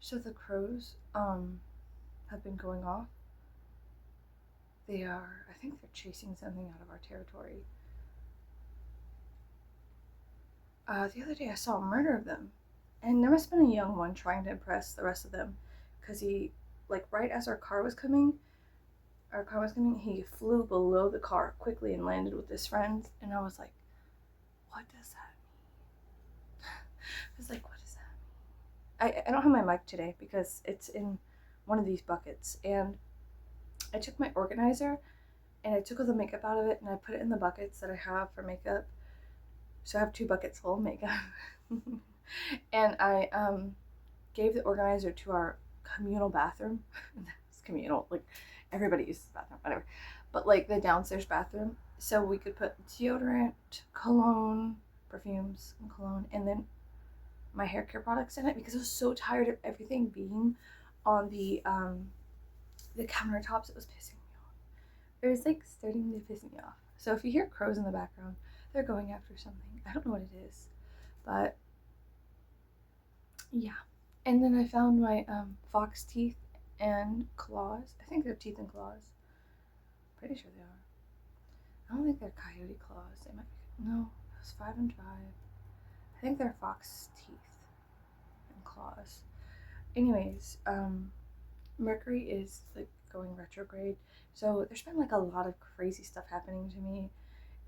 So the crows have been going off. I think they're chasing something out of our territory. The other day I saw a murder of them, and there must have been a young one trying to impress the rest of them, because he, like, right as our car was coming, he flew below the car quickly and landed with his friends, and I was like, what does that mean? I was like, what does that mean? I don't have my mic today because it's in one of these buckets, and I took my organizer and I took all the makeup out of it and I put it in the buckets that I have for makeup. So I have 2 buckets full of makeup. And I gave the organizer to our communal bathroom. It's communal, like everybody uses the bathroom, whatever. But like the downstairs bathroom, so we could put deodorant, cologne, perfumes, and cologne, and then my hair care products in it because I was so tired of everything being on the countertops. It was pissing me off. It was like starting to piss me off. So if you hear crows in the background, they're going after something. I don't know what it is, but yeah. And then I found my fox teeth and claws. I think they're teeth and claws. Pretty sure they are. I don't think they're coyote claws. They might be. No, it was 5 and 5. I think they're fox teeth and claws. Anyways, Mercury is like going retrograde, so there's been like a lot of crazy stuff happening to me,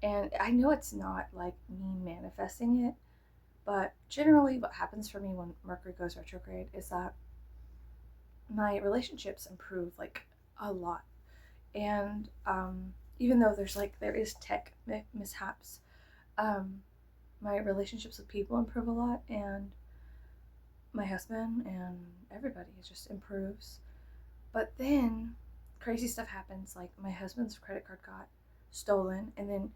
and I know it's not like me manifesting it, but generally what happens for me when Mercury goes retrograde is that my relationships improve like a lot. And even though there is tech mishaps, um, my relationships with people improve a lot, and my husband and everybody just improves. But then crazy stuff happens. Like my husband's credit card got stolen, and then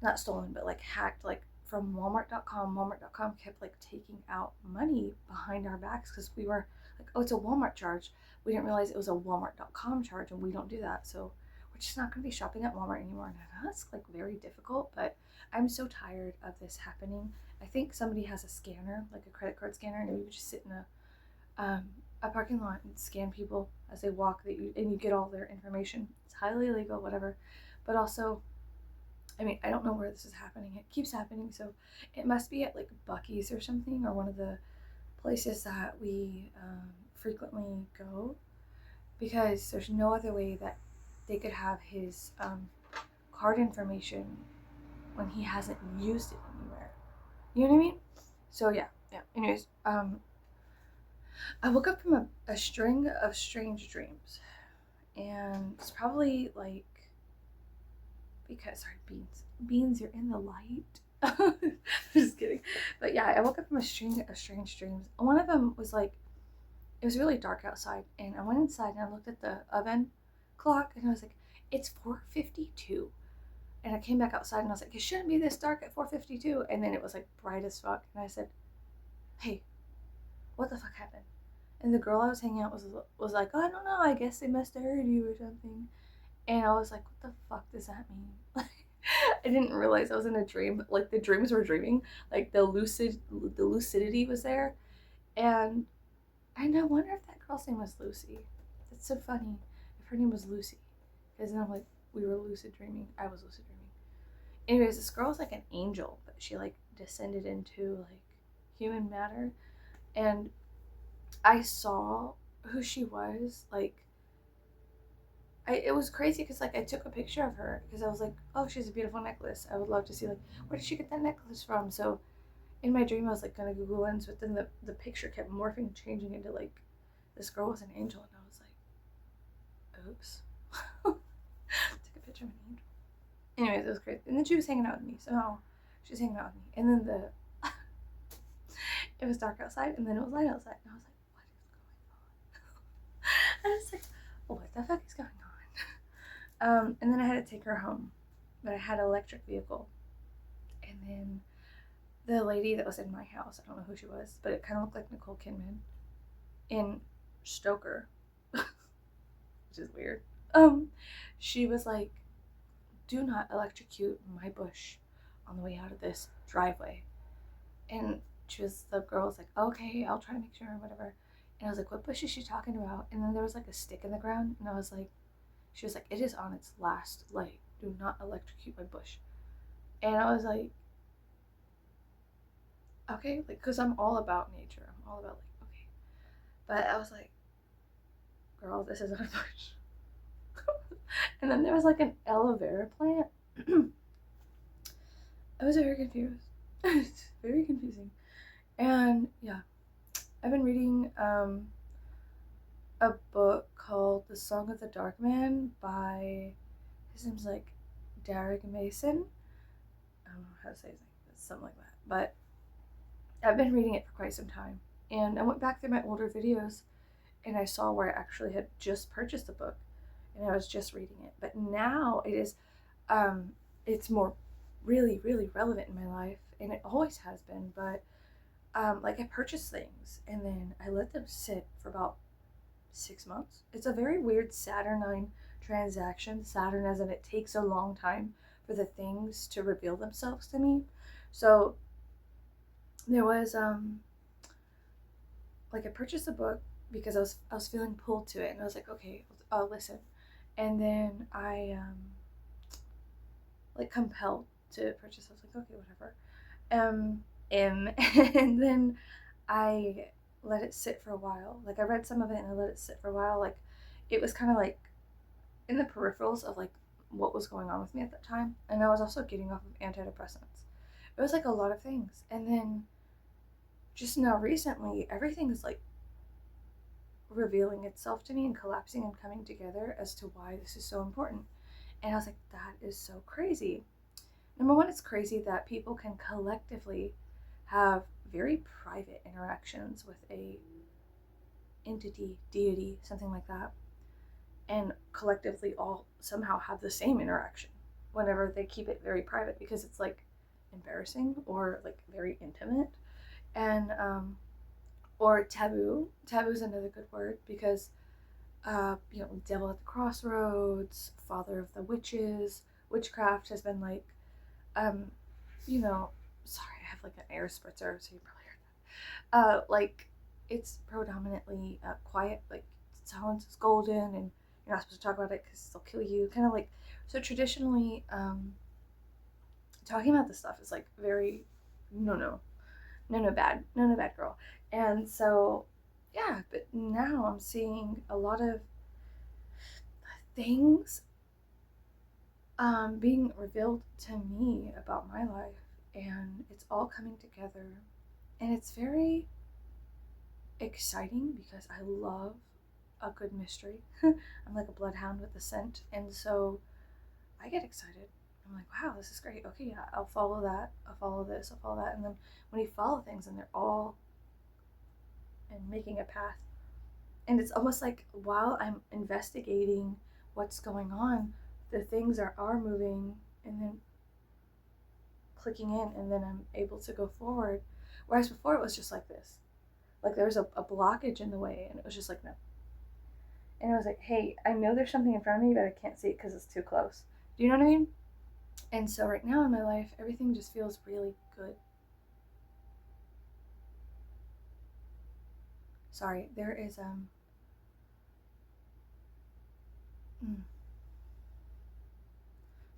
not stolen, but like hacked, like from Walmart.com. Walmart.com kept like taking out money behind our backs because we were like, oh, it's a Walmart charge. We didn't realize it was a Walmart.com charge, and we don't do that. So we're just not going to be shopping at Walmart anymore. And that's like very difficult, but I'm so tired of this happening. I think somebody has a scanner, like a credit card scanner, and we would just sit in a parking lot and scan people as they walk, and you get all their information. It's highly illegal, whatever. But also, I mean, I don't know where this is happening. It keeps happening, so it must be at like Buc-ee's or something, or one of the places that we frequently go, because there's no other way that they could have his card information when he hasn't used it anywhere. You know what I mean? So yeah, yeah. Anyways, I woke up from a string of strange dreams, and it's probably like because sorry, beans, you're in the light. Just kidding. But yeah, I woke up from a string of strange dreams. One of them was like it was really dark outside, and I went inside and I looked at the oven clock, and I was like, it's 4:52. And I came back outside and I was like, it shouldn't be this dark at 4:52. And then it was like bright as fuck, and I said, hey, what the fuck happened? And the girl I was hanging out was like, oh, I don't know, I guess they must have heard you or something. And I was like, what the fuck does that mean? I didn't realize I was in a dream, but like the dreams were dreaming, like the lucidity was there, and I wonder if that girl's name was Lucy. That's so funny. If her name was Lucy, because then I'm like, we were lucid dreaming. I was lucid dreaming. Anyways, this girl was like an angel, but she like descended into like human matter, and I saw who she was. Like, it was crazy because like I took a picture of her because I was like, oh, she's a beautiful necklace. I would love to see like where did she get that necklace from. So in my dream I was like gonna Google Lens, but then the picture kept morphing, changing into like this girl was an angel, and I was like, oops. Took a picture of an angel. Anyways, it was great. And then she was hanging out with me. So she was hanging out with me, and then it was dark outside, and then it was light outside, and I was like, what is going on? I was like, what the fuck is going on? And then I had to take her home, but I had an electric vehicle. And then the lady that was in my house, I don't know who she was, but it kind of looked like Nicole Kidman in Stoker, which is weird. She was like, do not electrocute my bush on the way out of this driveway. And the girl was like, okay, I'll try to make sure, whatever. And I was like, what bush is she talking about? And then there was like a stick in the ground, and I was like, she was like, it is on its last light. Do not electrocute my bush. And I was like, okay, like, because I'm all about nature. I'm all about, like, okay. But I was like, girl, this isn't a bush. And then there was like an aloe vera plant. I was very confused. It's very confusing. And yeah, I've been reading a book called The Song of the Dark Man by, his name's like Derek Mason. I don't know how to say his name, it's something like that. But I've been reading it for quite some time. And I went back through my older videos and I saw where I actually had just purchased the book and I was just reading it. But now it is, it's more really, really relevant in my life, and it always has been. But like, I purchase things and then I let them sit for about 6 months. It's a very weird Saturnine transaction. Saturn, as in it takes a long time for the things to reveal themselves to me. So there was like, I purchased a book because I was feeling pulled to it, and I was like, okay, I'll listen. And then I like compelled to purchase. I was like, okay, whatever. And then I let it sit for a while. Like, I read some of it and I let it sit for a while. Like, it was kind of like in the peripherals of like what was going on with me at that time, and I was also getting off of antidepressants. It was like a lot of things, and then just now recently, everything is like revealing itself to me and collapsing and coming together as to why this is so important. And I was like, that is so crazy. Number one, it's crazy that people can collectively have very private interactions with a entity, deity, something like that, and collectively all somehow have the same interaction whenever they keep it very private, because it's like embarrassing or like very intimate. And or taboo. Taboo is another good word, because devil at the crossroads, father of the witches, witchcraft has been like, um, you know, sorry, I have like an air spritzer, so you probably heard that. Like, it's predominantly quiet, like silence is golden, and you're not supposed to talk about it because they'll kill you. Kind of like, so traditionally, talking about this stuff is like very, no, no, no, no, bad, no, no, bad girl. And so, yeah, but now I'm seeing a lot of things being revealed to me about my life, and it's all coming together, and it's very exciting because I love a good mystery. I'm like a bloodhound with a scent, and so I get excited. I'm like, wow, this is great. Okay, yeah, I'll follow that. I'll follow this. I'll follow that. And then when you follow things and they're all and making a path, and it's almost like while I'm investigating what's going on, the things are moving and then clicking in, and then I'm able to go forward. Whereas before it was just like this. Like, there was a blockage in the way, and it was just like, no. And I was like, hey, I know there's something in front of me, but I can't see it because it's too close. Do you know what I mean? And so right now in my life, everything just feels really good. Sorry, there is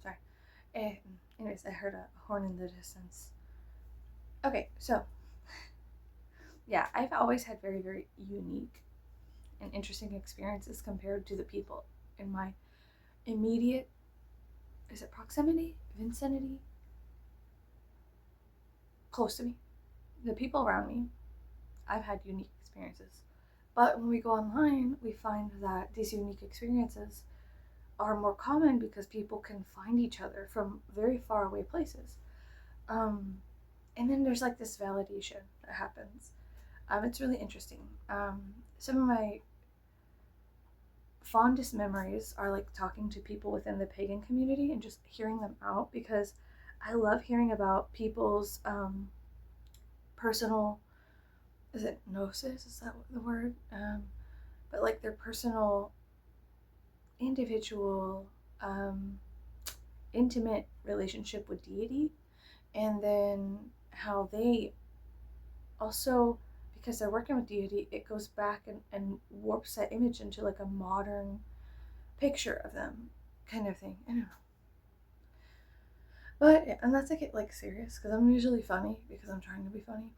sorry. Anyways, I heard a horn in the distance. Okay, so yeah, I've always had very, very unique and interesting experiences compared to the people in my immediate, is it proximity, vicinity, close to me, the people around me. I've had unique experiences, but when we go online, we find that these unique experiences are more common because people can find each other from very far away places. um, and then there's like this validation that happens. It's really interesting. Some of my fondest memories are like talking to people within the pagan community and just hearing them out, because I love hearing about people's personal, is it gnosis, is that the word, but like their personal, individual, um, intimate relationship with deity, and then how they also, because they're working with deity, it goes back and warps that image into like a modern picture of them kind of thing. I don't know. But yeah, and that's like it like serious, because I'm usually funny because I'm trying to be funny.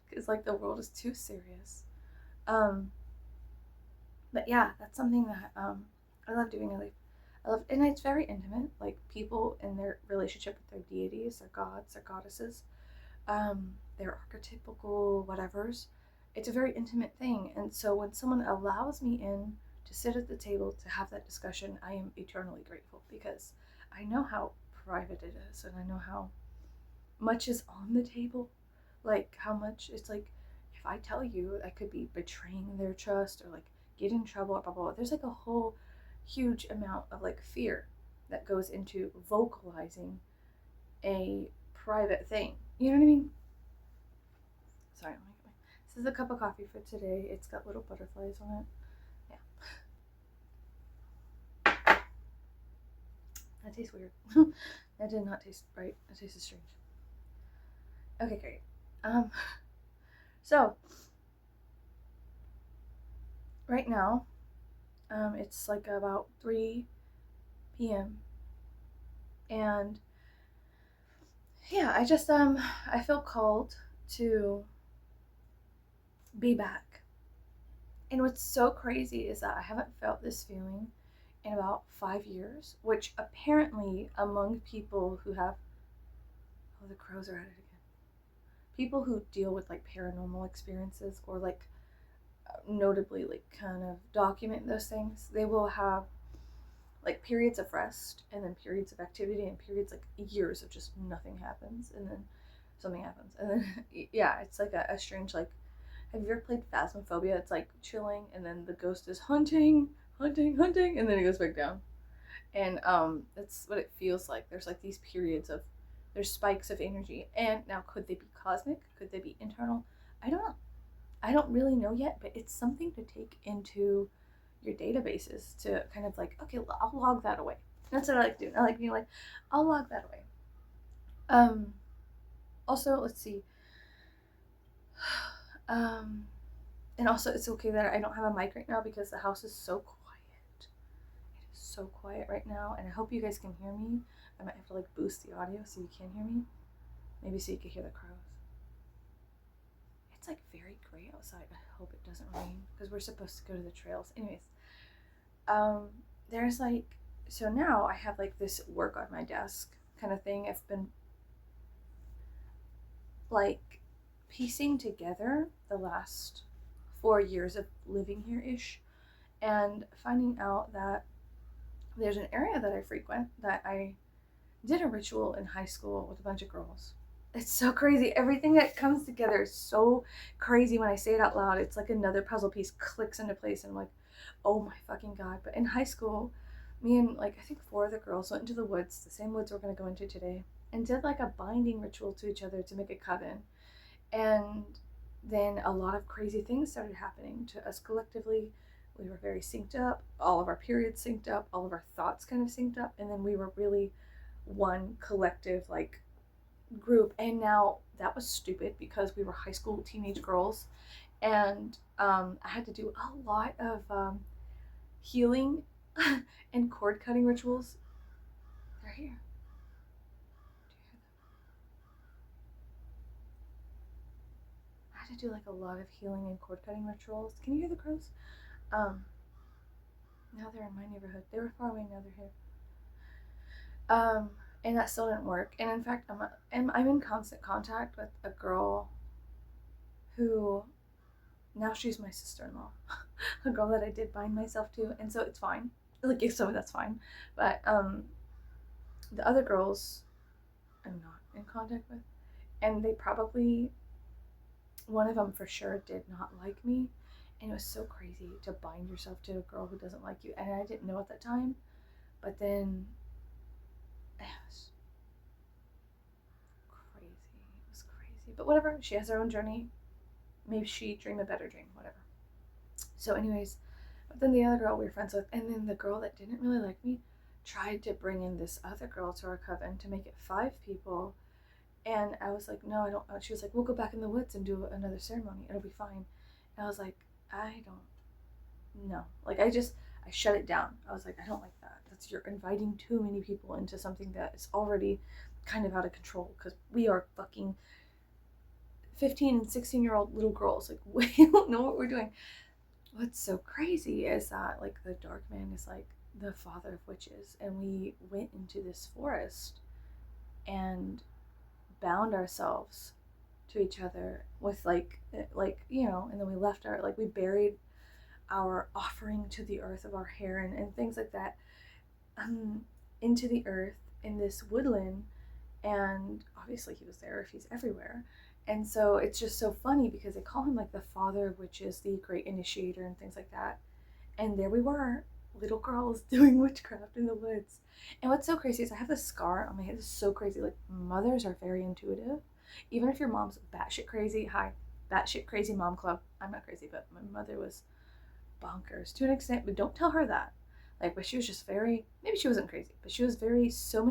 Because like the world is too serious. Um but yeah, that's something that I love doing. I love, and it's very intimate, like people in their relationship with their deities, their gods, their goddesses, their archetypical whatevers. It's a very intimate thing, and so when someone allows me in to sit at the table to have that discussion, I am eternally grateful, because I know how private it is, and I know how much is on the table, like how much it's like, if I tell you, I could be betraying their trust or like get in trouble, blah, blah, blah. There's like a whole huge amount of like fear that goes into vocalizing a private thing. You know what I mean? Sorry, this is a cup of coffee for today. It's got little butterflies on it. Yeah. That tastes weird. That did not taste right. That tasted strange. Okay, great. So right now, it's like about 3 p.m. and yeah, I feel called to be back. And what's so crazy is that I haven't felt this feeling in about 5 years, which apparently among people who have, oh, the crows are at it again. People who deal with like paranormal experiences, or like notably like kind of document those things, they will have like periods of rest and then periods of activity and periods like years of just nothing happens, and then something happens, and then yeah, it's like a strange like, have you ever played Phasmophobia? It's like chilling, and then the ghost is hunting, hunting, and then it goes back down. And that's what it feels like. There's like these periods of, there's spikes of energy. And now, could they be cosmic? Could they be internal? I don't know. I don't really know yet, but it's something to take into your databases to kind of like, okay, I'll log that away. That's what I like doing. I like being like, I'll log that away. Also, let's see. And also, it's okay that I don't have a mic right now because the house is so quiet. It is so quiet right now, and I hope you guys can hear me. I might have to like boost the audio so you can hear me. Maybe so you can hear the crows. It's like very gray outside. I hope it doesn't rain because we're supposed to go to the trails. Anyways, there's like, so now I have like this work on my desk kind of thing. I've been like piecing together the last 4 years of living here ish, and finding out that there's an area that I frequent that I did a ritual in high school with a bunch of girls. It's so crazy. Everything that comes together is so crazy when I say it out loud. It's like another puzzle piece clicks into place, and I'm like, oh my fucking god. But in high school, me and like I think 4 of the girls went into the woods, the same woods we're gonna go into today, and did like a binding ritual to each other to make a coven. And then a lot of crazy things started happening to us collectively. We were very synced up, all of our periods synced up, all of our thoughts kind of synced up, and then we were really one collective like group. And now that was stupid because we were high school teenage girls, and I had to do a lot of healing and cord cutting rituals. They're here. I had to do like a lot of healing and cord cutting rituals. Can you hear the crows? Now they're in my neighborhood. They were far away, now they're here. And that still didn't work. And in fact, I'm in constant contact with a girl who, now she's my sister-in-law, a girl that I did bind myself to, and so it's fine. Like, so that's fine. But the other girls, I'm not in contact with, and they probably, one of them for sure did not like me, and it was so crazy to bind yourself to a girl who doesn't like you, and I didn't know at the time, but then it was crazy. It was crazy. But whatever, she has her own journey. Maybe she dream a better dream, whatever. So anyways, but then the other girl we were friends with, and then the girl that didn't really like me tried to bring in this other girl to our coven to make it 5 people. And I was like, no, I don't. She was like, we'll go back in the woods and do another ceremony. It'll be fine. And I was like, I don't know. Like, I shut it down. I was like, I don't like that. You're inviting too many people into something that is already kind of out of control, because we are fucking 15 and 16-year-old little girls. Like, we don't know what we're doing. What's so crazy is that, like, the dark man is like the father of witches, and we went into this forest and bound ourselves to each other with and then we left our, like, we buried our offering to the earth of our hair and things like that, into the earth in this woodland. And obviously he was there if he's everywhere. And so it's just so funny because they call him like the father of witches, the great initiator, and things like that. And there we were, little girls doing witchcraft in the woods. And what's so crazy is I have this scar on my head. It's so crazy. Like, mothers are very intuitive. Even if your mom's batshit crazy, hi, batshit crazy mom club. I'm not crazy, but my mother was bonkers to an extent, but don't tell her that. Like, but she was just very, maybe she wasn't crazy, but she was very, so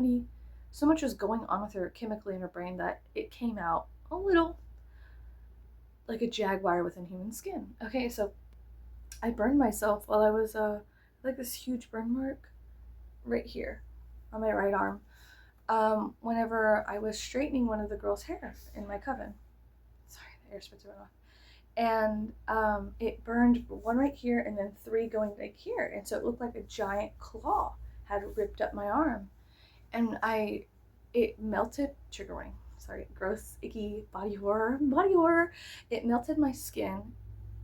much was going on with her chemically in her brain that it came out a little like a jaguar within human skin. Okay, so I burned myself while I was like this huge burn mark right here on my right arm. Whenever I was straightening one of the girls' hair in my coven. Sorry, the air spritzer went off. And it burned one right here and then three going like here. And so it looked like a giant claw had ripped up my arm. And it melted, trigger warning, sorry, gross, icky, body horror. It melted my skin,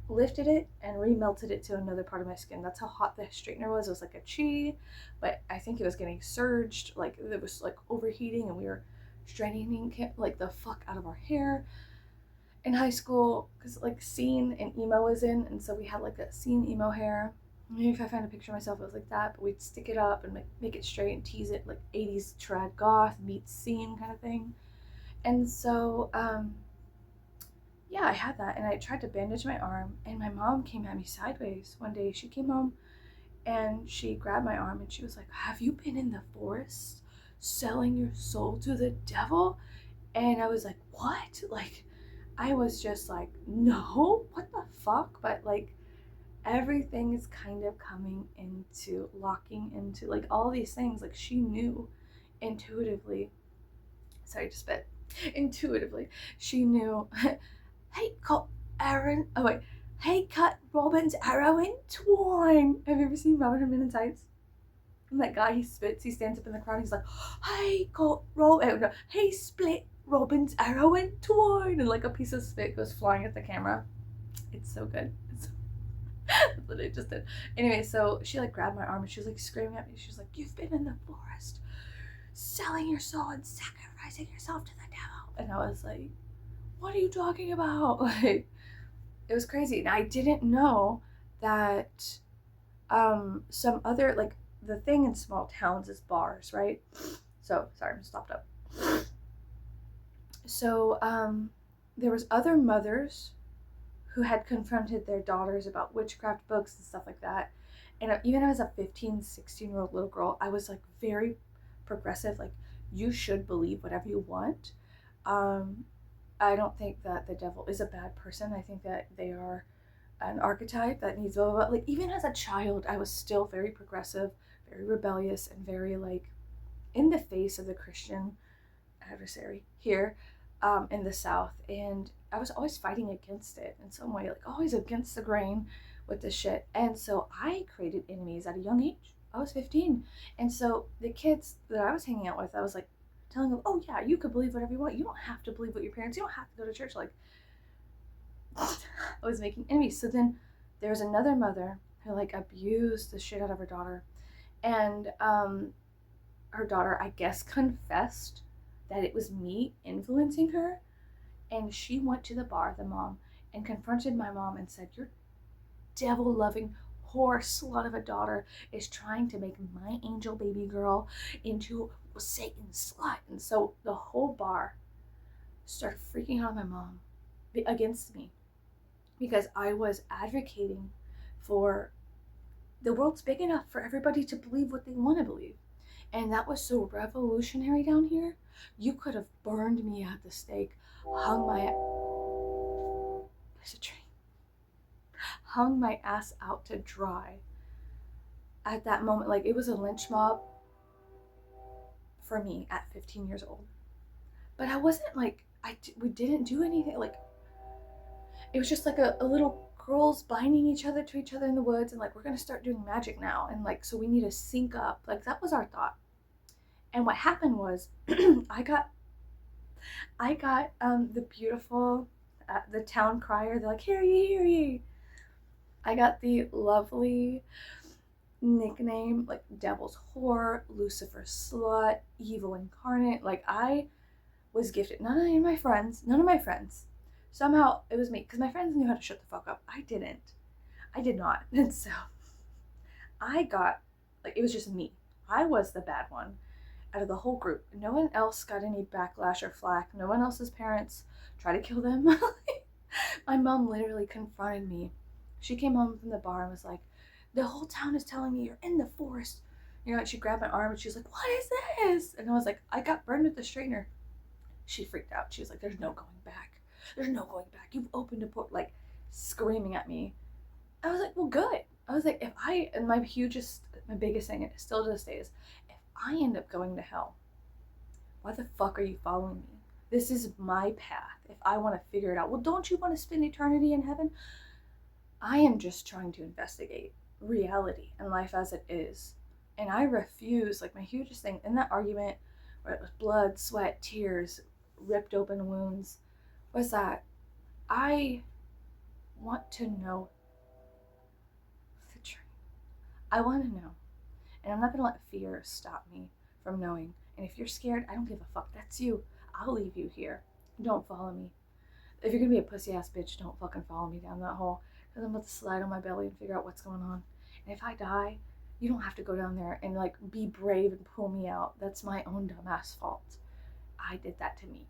lifted it, and remelted it to another part of my skin. That's how hot the straightener was. It was like a chi, but I think it was getting surged, like it was like overheating, and we were straightening like the fuck out of our hair in high school, because like scene and emo was in, and so we had like that scene emo hair. Maybe if I find a picture of myself, it was like that, but we'd stick it up and make it straight and tease it like 80s trad goth meets scene kind of thing. And so, yeah, I had that, and I tried to bandage my arm, and my mom came at me sideways one day. She came home and she grabbed my arm and she was like, have you been in the forest selling your soul to the devil? And I was like, what? Like, I was just like, no, what the fuck? But like, everything is kind of coming into locking into like all these things. Like, she knew intuitively, sorry to spit, intuitively, she knew, hey, cut Aaron, oh wait, hey, cut Robin's arrow in twine. Have you ever seen Robin Hood Men in Tights? And that guy, he spits, he stands up in the crowd, he's like, hey, cut Robin, oh no, hey, split Robin's arrow in twine, and like a piece of spit goes flying at the camera. It's so good. That's what I just did. Anyway, so she like grabbed my arm and she was like screaming at me. She was like, you've been in the forest selling your soul and sacrificing yourself to the devil. And I was like, what are you talking about? Like, it was crazy. And I didn't know that some other, like, the thing in small towns is bars, right? So sorry, I'm stopped up. So there was other mothers who had confronted their daughters about witchcraft books and stuff like that. And even as a 15, 16-year-old little girl, I was like very progressive. Like, you should believe whatever you want. I don't think that the devil is a bad person. I think that they are an archetype that needs blah, blah, blah. Like, even as a child, I was still very progressive, very rebellious, and very like in the face of the Christian adversary here in the South. And I was always fighting against it in some way, like always against the grain with this shit. And so I created enemies at a young age. I was 15. And so the kids that I was hanging out with, I was like telling them, oh yeah, you could believe whatever you want. You don't have to believe what your parents, you don't have to go to church. Like, I was making enemies. So then there was another mother who like abused the shit out of her daughter. And her daughter, I guess, confessed that it was me influencing her. And she went to the bar, the mom, and confronted my mom and said, your devil-loving whore slut of a daughter is trying to make my angel baby girl into Satan's slut. And so the whole bar started freaking out on my mom against me because I was advocating for the world's big enough for everybody to believe what they want to believe. And that was so revolutionary down here. You could have burned me at the stake, hung my there's a train, hung my ass out to dry at that moment. Like, it was a lynch mob for me at 15 years old. But I wasn't like, we didn't do anything. Like, it was just like a little girls binding each other to each other in the woods, and like, we're gonna start doing magic now, and like, so we need to sync up. Like, that was our thought. And what happened was, I got the beautiful, the town crier. They're like, hear ye, hear ye. I got the lovely nickname like Devil's Whore, Lucifer Slut, Evil Incarnate. Like, I was gifted. None of my friends. Somehow it was me, because my friends knew how to shut the fuck up. I didn't. I did not. And so I got, like, it was just me. I was the bad one out of the whole group. No one else got any backlash or flack. No one else's parents tried to kill them. My mom literally confronted me. She came home from the bar and was like, the whole town is telling me you're in the forest. You know, and she grabbed my arm and she was like, what is this? And I was like, I got burned with the straightener. She freaked out. She was like, there's no going back. There's no going back. You've opened a port, like, screaming at me. I was like, well, good. I was like, and my biggest thing, and still to this day, is if I end up going to hell, why the fuck are you following me? This is my path. If I want to figure it out, well, don't you want to spend eternity in heaven? I am just trying to investigate reality and life as it is. And I refuse, like, my hugest thing in that argument, where it was blood, sweat, tears, ripped open wounds, was that I want to know the truth. I want to know. And I'm not going to let fear stop me from knowing. And if you're scared, I don't give a fuck. That's you. I'll leave you here. Don't follow me. If you're going to be a pussy ass bitch, don't fucking follow me down that hole. Because I'm about to slide on my belly and figure out what's going on. And if I die, you don't have to go down there and like be brave and pull me out. That's my own dumbass fault. I did that to me.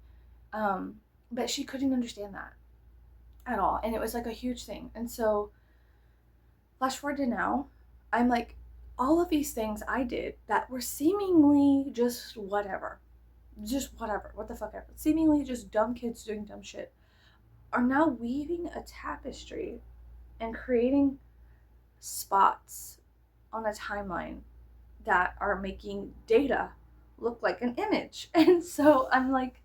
But she couldn't understand that at all. And it was like a huge thing. And so, flash forward to now, I'm like, all of these things I did that were seemingly just whatever, what the fuck ever, seemingly just dumb kids doing dumb shit, are now weaving a tapestry and creating spots on a timeline that are making data look like an image. And so I'm like,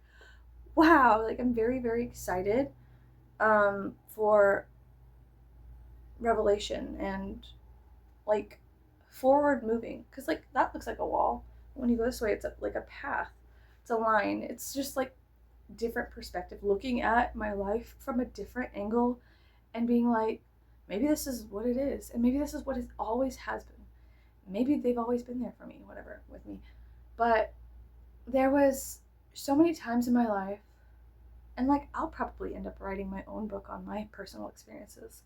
wow, like, I'm very, very excited for revelation and like forward moving, because like that looks like a wall. When you go this way, it's like a path, it's a line. It's just like different perspective, looking at my life from a different angle and being like, maybe this is what it is, and maybe this is what it always has been. Maybe they've always been there for me, whatever, with me. But there was so many times in my life, and like, I'll probably end up writing my own book on my personal experiences,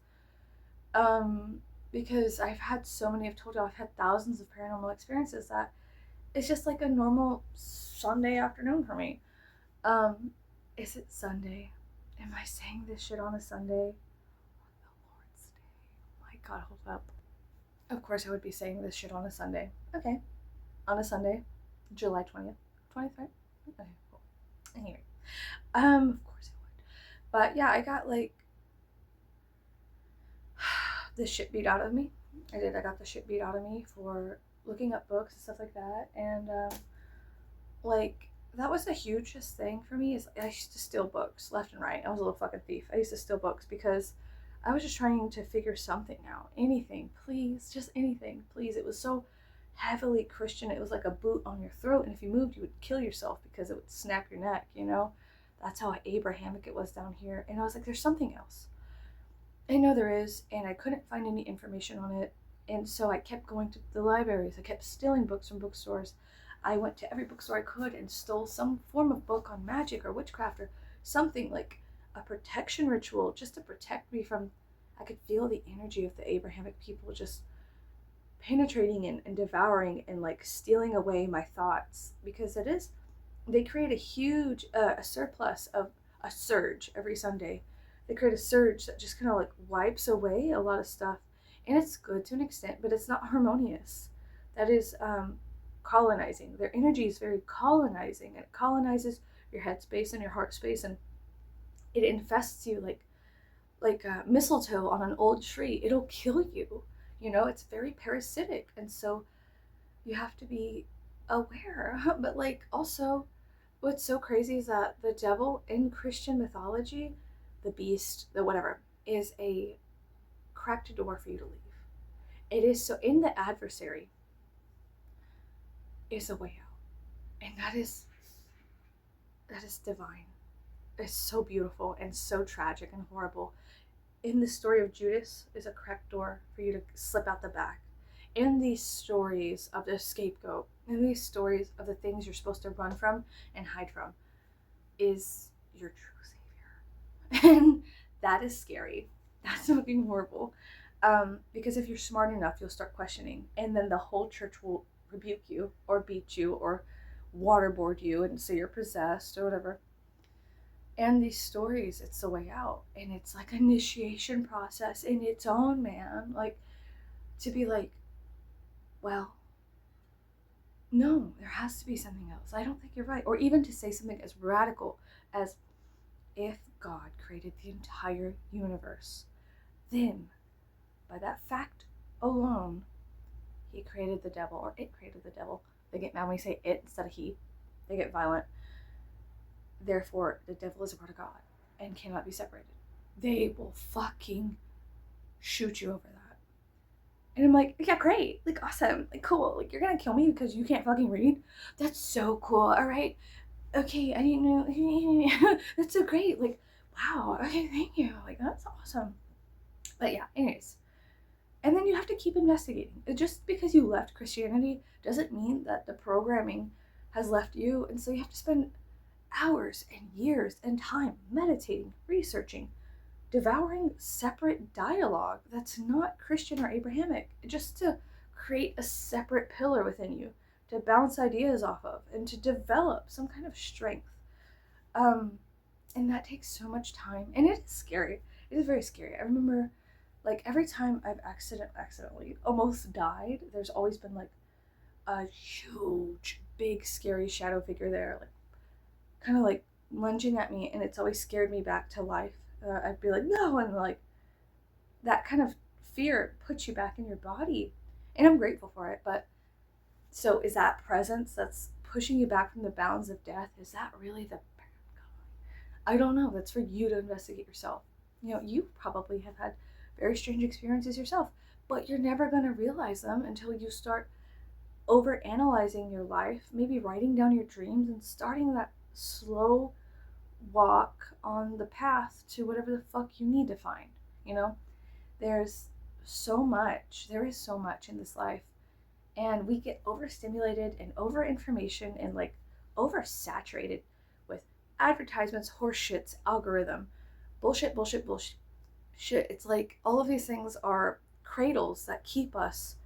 because I've had so many. I've told you, I've had thousands of paranormal experiences that it's just like a normal Sunday afternoon for me. Um, is it Sunday? Am I saying this shit on a Sunday? On the Lord's Day. Oh my God, hold up. Of course I would be saying this shit on a Sunday. Okay. On a Sunday, July 20th. 23rd? Okay, cool. Anyway. Of course I would. But yeah, I got like the shit beat out of me. I got the shit beat out of me for looking up books and stuff like that. And like, that was the hugest thing for me, is I used to steal books left and right. I was a little fucking thief. I used to steal books because I was just trying to figure something out. Anything, please, just anything, please. It was so heavily Christian. It was like a boot on your throat, and if you moved, you would kill yourself because it would snap your neck, you know? That's how Abrahamic it was down here. And I was like, there's something else. I know there is, and I couldn't find any information on it. And so I kept going to the libraries. I kept stealing books from bookstores. I went to every bookstore I could and stole some form of book on magic or witchcraft or something, like a protection ritual, just to protect me from. I could feel the energy of the Abrahamic people just penetrating and devouring and like stealing away my thoughts, because they create a huge a surplus of a surge every Sunday. They create a surge that just kind of like wipes away a lot of stuff, and it's good to an extent, but it's not harmonious. That is colonizing. Their energy is very colonizing, and it colonizes your head space and your heart space, and it infests you like mistletoe on an old tree. It'll kill you. You know, it's very parasitic, and so you have to be aware. But like also, what's so crazy is that the devil in Christian mythology, the beast, the whatever, is a cracked door for you to leave. It is so in the adversary is a way out. And that is divine. It's so beautiful and so tragic and horrible. In the story of Judas is a cracked door for you to slip out the back. In these stories of the scapegoat, in these stories of the things you're supposed to run from and hide from, is your true savior. And that is scary. That's fucking horrible. Because if you're smart enough, you'll start questioning, and then the whole church will rebuke you or beat you or waterboard you and say you're possessed or whatever. And these stories, it's the way out, and it's like an initiation process in its own, man. Like, to be like, well, no, there has to be something else. I don't think you're right. Or even to say something as radical as, if God created the entire universe, then by that fact alone, he created the devil, or it created the devil. They get mad when we say it instead of he. They get violent. Therefore, the devil is a part of God and cannot be separated. They will fucking shoot you over that. And I'm like, yeah, great. Like, awesome. Like, cool. Like, you're gonna kill me because you can't fucking read? That's so cool. All right. Okay, I didn't know. That's so great. Like, wow. Okay, thank you. Like, that's awesome. But yeah, anyways. And then you have to keep investigating. Just because you left Christianity doesn't mean that the programming has left you. And so you have to spend hours and years and time meditating, researching, devouring separate dialogue that's not Christian or Abrahamic, just to create a separate pillar within you to bounce ideas off of and to develop some kind of strength. And that takes so much time, and it is scary. It is very scary. I remember, like, every time I've accidentally almost died, there's always been like a huge, big, scary shadow figure there, like kind of like lunging at me, and it's always scared me back to life. I'd be like, no, and like that kind of fear puts you back in your body, and I'm grateful for it. But so is that presence that's pushing you back from the bounds of death, is that really the bad guy? I don't know. That's for you to investigate yourself. You know, you probably have had very strange experiences yourself, but you're never going to realize them until you start over analyzing your life, maybe writing down your dreams and starting that slow walk on the path to whatever the fuck you need to find. You know, there is so much in this life, and we get overstimulated and over information and like oversaturated with advertisements, horseshits, algorithm, bullshit. It's like all of these things are cradles that keep us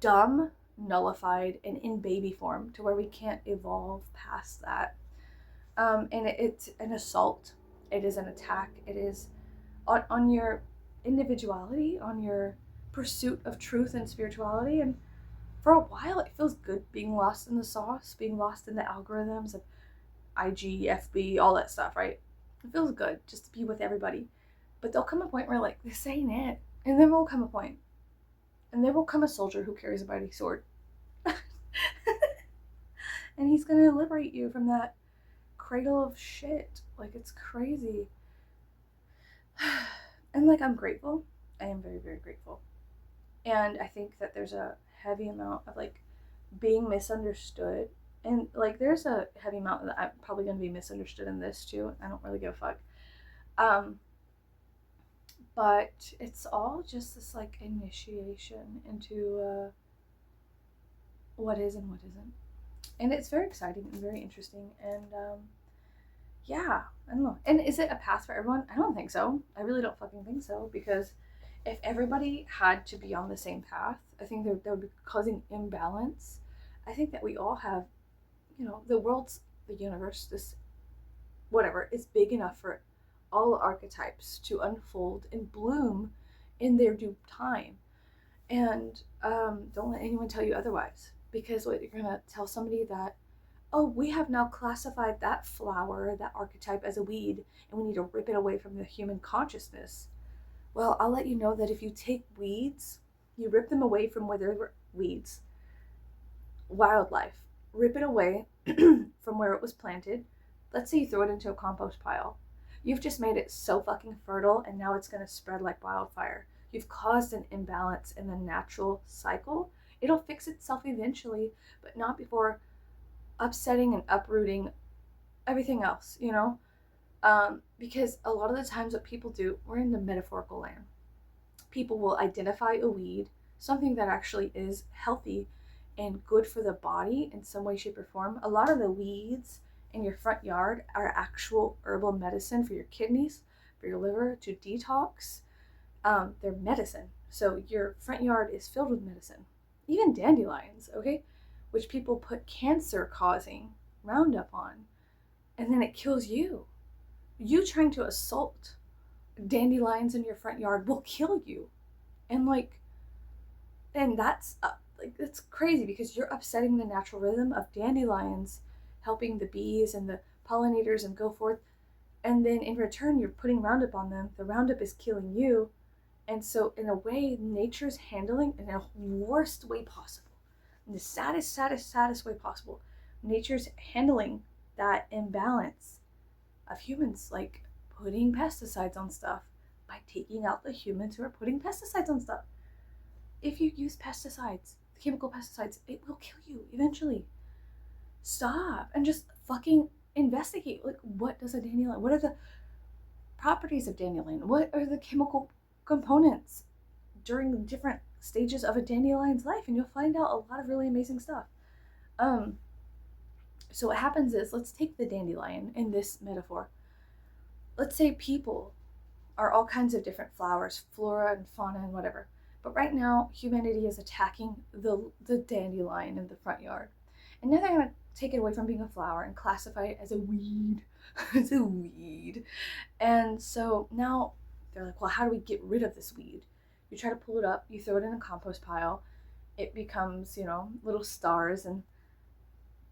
dumb, nullified, and in baby form to where we can't evolve past that. And it's an assault. It is an attack. It is on your individuality, on your pursuit of truth and spirituality. And for a while, it feels good being lost in the sauce, being lost in the algorithms of IG, FB, all that stuff, right? It feels good just to be with everybody. But there'll come a point where, like, this ain't it. And then will come a point. And there will come a soldier who carries a mighty sword. And he's going to liberate you from that cradle of shit. Like, it's crazy. And, like, I'm grateful. I am very, very grateful. And I think that there's a heavy amount of, like, being misunderstood. And, like, there's a heavy amount that I'm probably going to be misunderstood in this, too. I don't really give a fuck. But it's all just this, like, initiation into what is and what isn't. And it's very exciting and very interesting. And, yeah, I don't know. And is it a path for everyone? I don't think so. I really don't fucking think so. Because if everybody had to be on the same path, I think that would be causing imbalance. I think that we all have, you know, the universe, this, whatever, is big enough for all archetypes to unfold and bloom in their due time. And don't let anyone tell you otherwise. because what, you're gonna tell somebody that, oh, we have now classified that flower, that archetype, as a weed, and we need to rip it away from the human consciousness. Well, I'll let you know that if you take weeds, you rip them away from where they were weeds, wildlife, rip it away from where it was planted. Let's say you throw it into a compost pile. You've just made it so fucking fertile, and now it's going to spread like wildfire. You've caused an imbalance in the natural cycle. It'll fix itself eventually, but not before upsetting and uprooting everything else, you know? Because a lot of the times what people do, we're in the metaphorical land. People will identify a weed, something that actually is healthy and good for the body in some way, shape, or form. A lot of the weeds in your front yard are actual herbal medicine for your kidneys, for your liver, to detox. They're medicine. So your front yard is filled with medicine. Even dandelions, okay? Which people put cancer-causing Roundup on, and then it kills you. You trying to assault dandelions in your front yard will kill you. And that's it's crazy, because you're upsetting the natural rhythm of dandelions helping the bees and the pollinators and go forth, and then in return you're putting Roundup on them. The Roundup is killing you. And so in a way, nature's handling in the worst way possible, in the saddest way possible, nature's handling that imbalance of humans, like putting pesticides on stuff, by taking out the humans who are putting pesticides on stuff. If you use pesticides, chemical pesticides, it will kill you eventually. Stop and just fucking investigate. Like, what does a dandelion, what are the properties of dandelion? What are the chemical components during different stages of a dandelion's life? And you'll find out a lot of really amazing stuff. So what happens is, let's take the dandelion in this metaphor. Let's say people are all kinds of different flowers, flora and fauna and whatever. But right now, humanity is attacking the dandelion in the front yard. And now they're going to take it away from being a flower and classify it as a weed. It's a weed. And so now they're like, well, how do we get rid of this weed? You try to pull it up, you throw it in a compost pile, it becomes, little stars and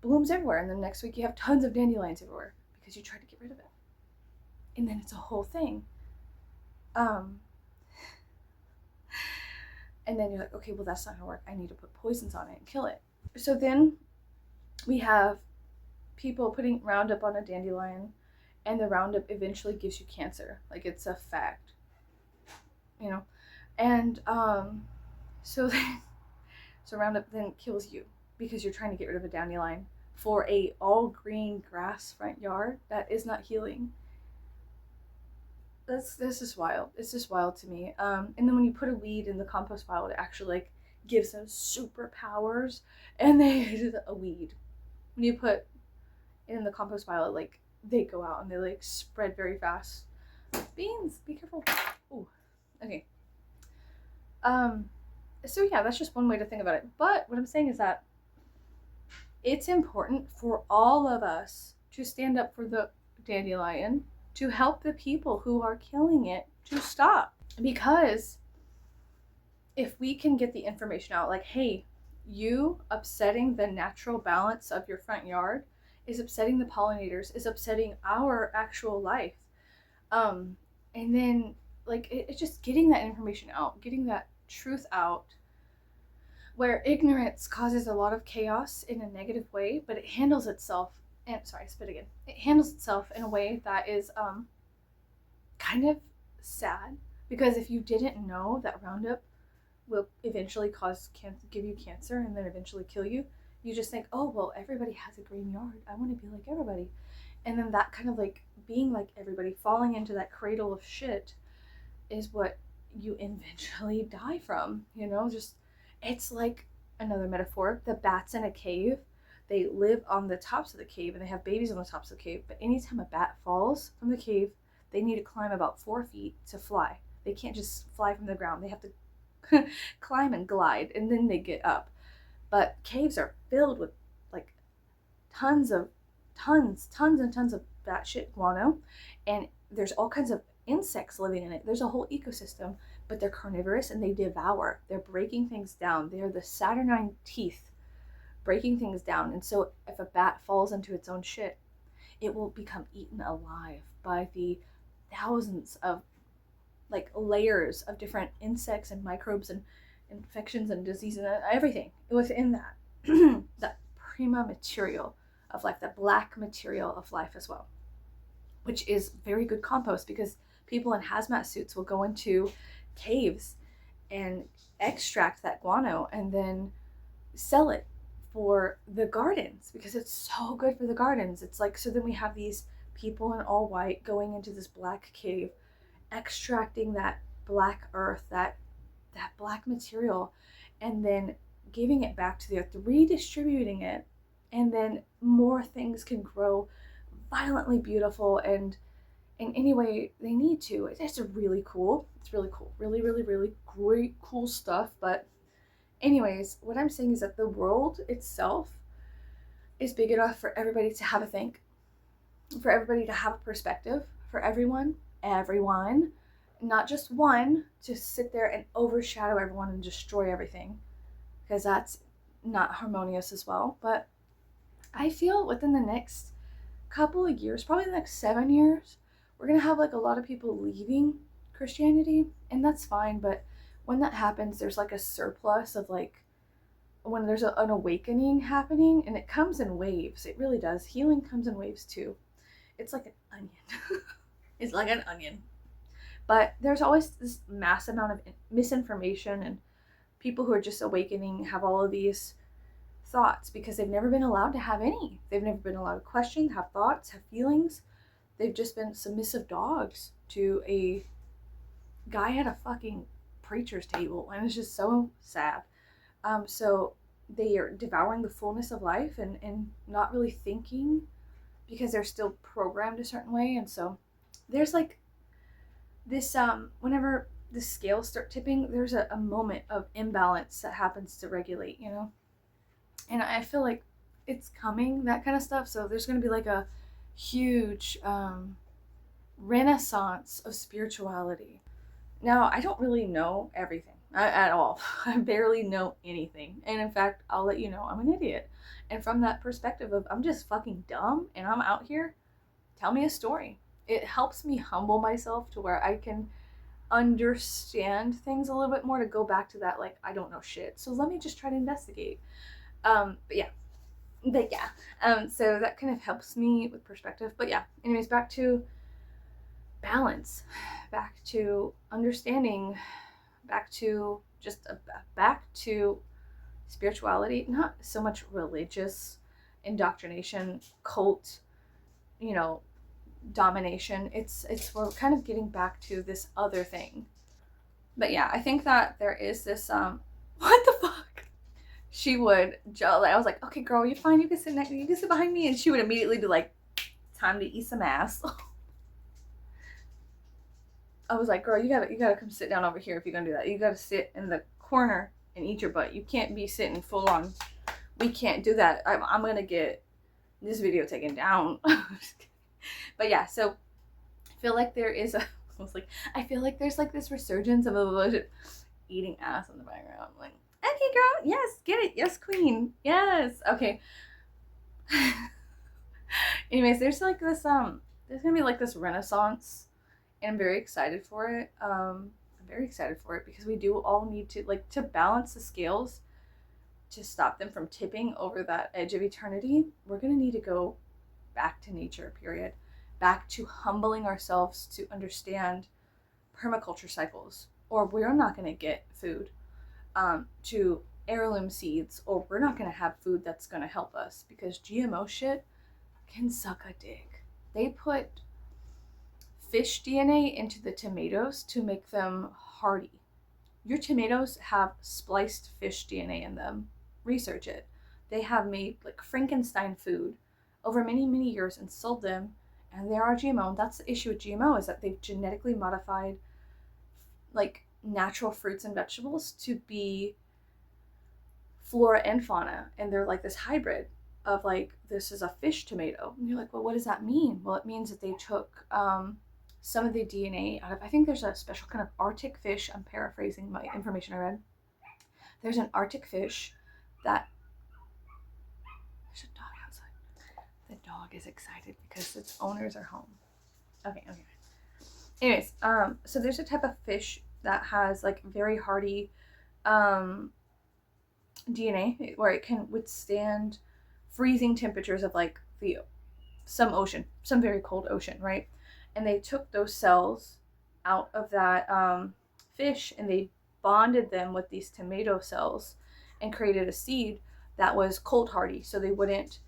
blooms everywhere. And then next week you have tons of dandelions everywhere because you tried to get rid of it. And then it's a whole thing. And then you're like, okay, well, that's not gonna work. I need to put poisons on it and kill it. So then we have people putting Roundup on a dandelion, and the Roundup eventually gives you cancer. Like, it's a fact, And so Roundup then kills you because you're trying to get rid of a dandelion for a all green grass front yard that is not healing. This is wild. It's just wild to me. And then when you put a weed in the compost pile, it actually gives them superpowers, and they a weed. When you put it in the compost pile, they go out and they spread very fast. Beans, be careful. Ooh, okay. So yeah, that's just one way to think about it. But what I'm saying is that it's important for all of us to stand up for the dandelion, to help the people who are killing it to stop. Because if we can get the information out, hey, you upsetting the natural balance of your front yard is upsetting the pollinators, is upsetting our actual life. And then it's just getting that information out, getting that truth out, where ignorance causes a lot of chaos in a negative way, but it handles itself. And sorry, spit again. It handles itself in a way that is kind of sad, because if you didn't know that Roundup will eventually give you cancer and then eventually kill you, you just think, oh, well, everybody has a green yard, I want to be like everybody. And then that kind of being like everybody, falling into that cradle of shit, is what you eventually die from. Just, it's like another metaphor. The bats in a cave, they live on the tops of the cave and they have babies on the tops of the cave. But anytime a bat falls from the cave, they need to climb about 4 feet to fly. They can't just fly from the ground. They have to climb and glide, and then they get up. But caves are filled with tons and tons of batshit guano, and there's all kinds of insects living in it. There's a whole ecosystem, but they're carnivorous and they devour. They're breaking things down. They're the Saturnine teeth breaking things down. And so if a bat falls into its own shit, it will become eaten alive by the thousands of like layers of different insects and microbes and infections and diseases and everything within that that prima material of life, that black material of life as well, which is very good compost because people in hazmat suits will go into caves and extract that guano and then sell it for the gardens because it's so good for the gardens. It's like, so then we have these people in all white going into this black cave, extracting that black earth, that black material, and then giving it back to the earth, redistributing it, and then more things can grow violently beautiful and in any way they need to. It's really cool. It's really cool. Really, really, really great, cool stuff. But anyways, what I'm saying is that the world itself is big enough for everybody to have a think, for everybody to have a perspective, for everyone, not just one to sit there and overshadow everyone and destroy everything, because that's not harmonious as well. But I feel within the next couple of years, probably the next 7 years, we're going to have like a lot of people leaving Christianity, and that's fine. But when that happens, there's like a surplus of like, when there's an awakening happening, and it comes in waves. It really does. Healing comes in waves too. It's like an onion. It's like an onion. But there's always this mass amount of misinformation, and people who are just awakening have all of these thoughts because they've never been allowed to have any. They've never been allowed to question, have thoughts, have feelings. They've just been submissive dogs to a guy at a fucking preacher's table, and it's just so sad. So they are devouring the fullness of life and not really thinking because they're still programmed a certain way. And so there's like this, whenever the scales start tipping, there's a moment of imbalance that happens to regulate, you know? And I feel like it's coming, that kind of stuff. So there's going to be like a huge renaissance of spirituality. Now, I don't really know everything at all. I barely know anything. And in fact, I'll let you know I'm an idiot. And from that perspective of I'm just fucking dumb and I'm out here, tell me a story. It helps me humble myself to where I can understand things a little bit more, to go back to that, like, I don't know shit. So let me just try to investigate. But yeah. So that kind of helps me with perspective. But yeah, anyways, back to balance, back to understanding, back to just back to spirituality, not so much religious indoctrination, cult, domination. It's we're kind of getting back to this other thing. But yeah, I think that there is this what the fuck? She would, I was like, okay girl, you're fine, you can sit behind me, and she would immediately be like, time to eat some ass. I was like, girl, you gotta come sit down over here if you're gonna do that. You gotta sit in the corner and eat your butt. You can't be sitting full on. We can't do that. I'm gonna get this video taken down. But yeah, so I feel like there is I feel like there's like this resurgence of eating ass in the background. I'm like, okay girl, yes, get it, yes queen, yes, okay. Anyways, there's like this there's gonna be like this renaissance, and I'm very excited for it. I'm very excited for it because we do all need to, like, to balance the scales, to stop them from tipping over that edge of eternity. We're gonna need to go back to nature, period. Back to humbling ourselves to understand permaculture cycles, or we're not gonna get food. To heirloom seeds, or we're not gonna have food that's gonna help us, because GMO shit can suck a dick. They put fish DNA into the tomatoes to make them hardy. Your tomatoes have spliced fish DNA in them. Research it. They have made like Frankenstein food over many, many years and sold them, and they are GMO. And that's the issue with GMO, is that they've genetically modified like natural fruits and vegetables to be flora and fauna, and they're like this hybrid of like, this is a fish tomato, and you're like, well, what does that mean? Well, it means that they took some of the DNA out of, I think there's a special kind of Arctic fish, I'm paraphrasing my information I read, there's an Arctic fish that The dog is excited because its owners are home. Okay. Anyways, so there's a type of fish that has like very hardy DNA where it can withstand freezing temperatures of like some very cold ocean, right? And they took those cells out of that fish and they bonded them with these tomato cells and created a seed that was cold hardy, so they wouldn't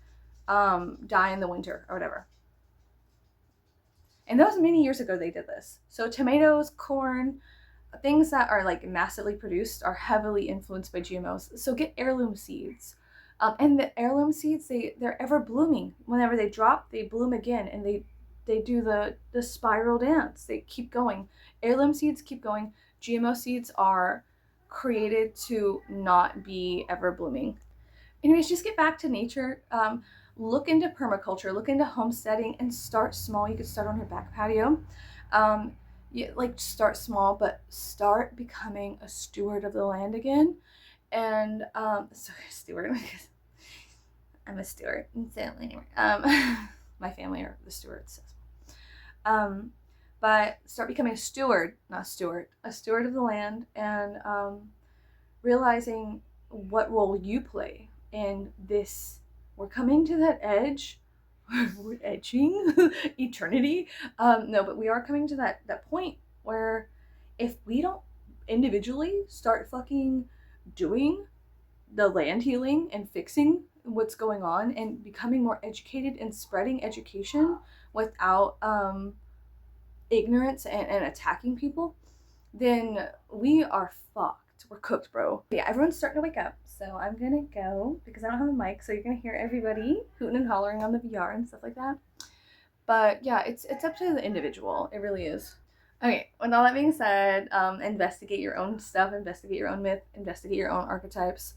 die in the winter or whatever. And that was many years ago they did this. So tomatoes, corn, things that are like massively produced are heavily influenced by GMOs. So get heirloom seeds. And the heirloom seeds, they're ever blooming. Whenever they drop, they bloom again, and they do the spiral dance. They keep going. Heirloom seeds keep going. GMO seeds are created to not be ever blooming. Anyways, just get back to nature. Look into permaculture, look into homesteading, and start small. You could start on your back patio. Like start small, but start becoming a steward of the land again. And sorry, steward. I'm a steward. So anyway, my family are the stewards. But start becoming a steward, not a steward, a steward of the land, and realizing what role you play in this. We're coming to that edge. We're edging eternity. No, but we are coming to that point where if we don't individually start fucking doing the land healing and fixing what's going on and becoming more educated and spreading education without ignorance and attacking people, then we are fucked. We're cooked, bro. Yeah, everyone's starting to wake up, so I'm gonna go because I don't have a mic, so you're gonna hear everybody hooting and hollering on the VR and stuff like that. But yeah, it's up to the individual. It really is. Okay, with all that being said, investigate your own stuff, investigate your own myth, investigate your own archetypes.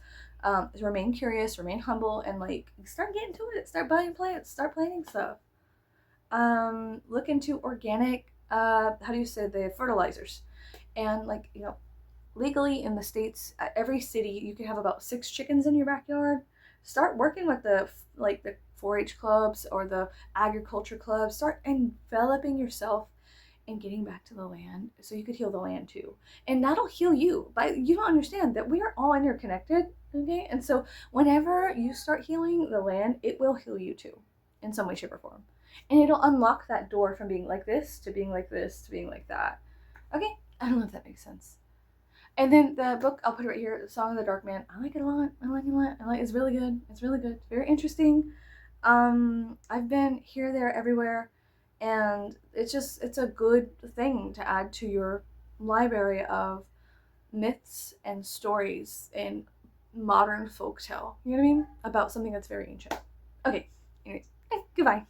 Remain curious, remain humble, and like start getting to it. Start buying plants, start planting stuff. Look into organic, how do you say, the fertilizers, and like, you know, legally in the States, at every city, you can have about 6 chickens in your backyard. Start working with the 4-H clubs or the agriculture clubs. Start enveloping yourself and getting back to the land so you could heal the land too. And that'll heal you. But you don't understand that we are all interconnected, okay? And so whenever you start healing the land, it will heal you too in some way, shape, or form. And it'll unlock that door from being like this to being like this to being like that. Okay? I don't know if that makes sense. And then the book, I'll put it right here, The Song of the Dark Man. I like it a lot. It's really good. It's really good. It's very interesting. I've been here, there, everywhere, and it's a good thing to add to your library of myths and stories and modern folktale. You know what I mean? About something that's very ancient. Okay. Anyways, goodbye.